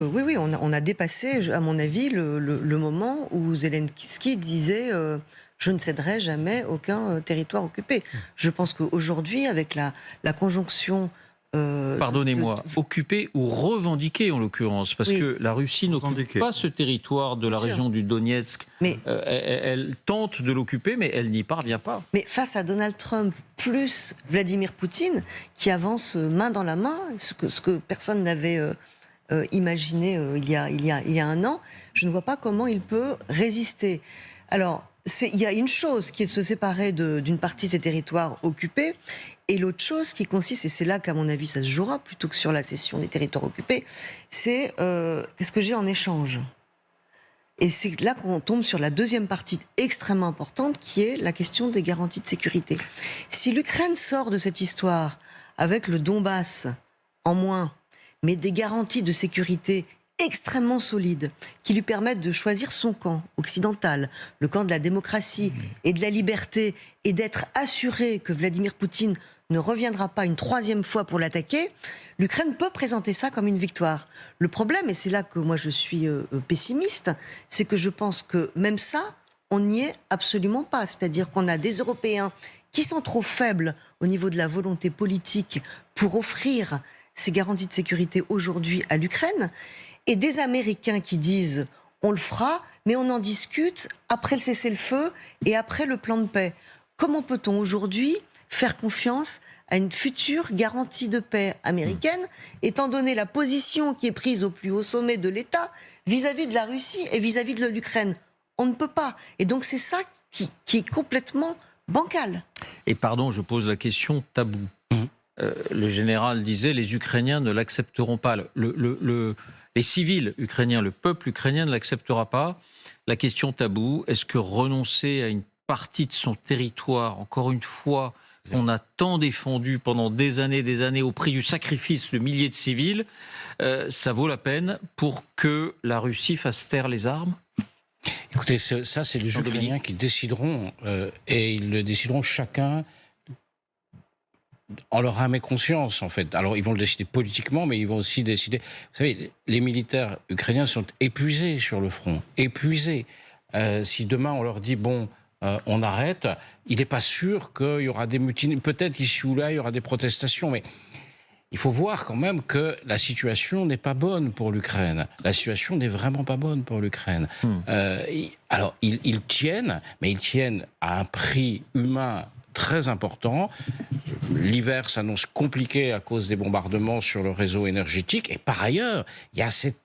Oui, oui, on a dépassé, à mon avis, le moment où Zelensky disait je ne céderai jamais aucun territoire occupé. Je pense qu'aujourd'hui, avec la conjonction Pardonnez-moi, occupé ou revendiqué en l'occurrence, parce oui, que la Russie n'occupe Revendiqué. pas ce territoire de bien la sûr. région du Donetsk. Mais, Elle tente de l'occuper, mais elle n'y parvient pas. mais face à Donald Trump plus Vladimir Poutine, qui avance main dans la main, ce que personne n'avait imaginé il y a un an, je ne vois pas comment il peut résister. Alors, il y a une chose qui est de se séparer d'une partie de ces territoires occupés, et l'autre chose qui consiste, et c'est là qu'à mon avis ça se jouera, plutôt que sur la cession des territoires occupés, c'est qu'est-ce que j'ai en échange. Et c'est là qu'on tombe sur la deuxième partie extrêmement importante, qui est la question des garanties de sécurité. Si l'Ukraine sort de cette histoire avec le Donbass en moins, mais des garanties de sécurité extrêmement solides, qui lui permettent de choisir son camp occidental, le camp de la démocratie et de la liberté, et d'être assuré que Vladimir Poutine ne reviendra pas une troisième fois pour l'attaquer, l'Ukraine peut présenter ça comme une victoire. Le problème, et c'est là que moi je suis pessimiste, c'est que je pense que même ça, on n'y est absolument pas. C'est-à-dire qu'on a des Européens qui sont trop faibles au niveau de la volonté politique pour offrir ces garanties de sécurité aujourd'hui à l'Ukraine, et des Américains qui disent on le fera, mais on en discute après le cessez-le-feu et après le plan de paix. Comment peut-on aujourd'hui faire confiance à une future garantie de paix américaine, étant donné la position qui est prise au plus haut sommet de l'État vis-à-vis de la Russie et vis-à-vis de l'Ukraine? On ne peut pas. Et donc c'est ça qui est complètement bancal. Et pardon, je pose la question tabou. Le général disait les Ukrainiens ne l'accepteront pas. Les civils ukrainiens, le peuple ukrainien ne l'acceptera pas. La question tabou, est-ce que renoncer à une partie de son territoire, encore une fois, qu'on a tant défendu pendant des années au prix du sacrifice de milliers de civils, ça vaut la peine pour que la Russie fasse taire les armes? Écoutez, ça, c'est les Ukrainiens qui décideront, et ils le décideront chacun en leur âme et conscience, en fait. Alors, ils vont le décider politiquement, mais ils vont aussi décider... Vous savez, les militaires ukrainiens sont épuisés sur le front, épuisés. Si demain, on leur dit, bon, on arrête, il n'est pas sûr qu'il y aura des mutineries. Peut-être ici ou là, il y aura des protestations, mais il faut voir quand même que la situation n'est pas bonne pour l'Ukraine. La situation n'est vraiment pas bonne pour l'Ukraine. Alors, ils tiennent, mais ils tiennent à un prix humain très important. L'hiver s'annonce compliqué à cause des bombardements sur le réseau énergétique. Et par ailleurs, il y a cette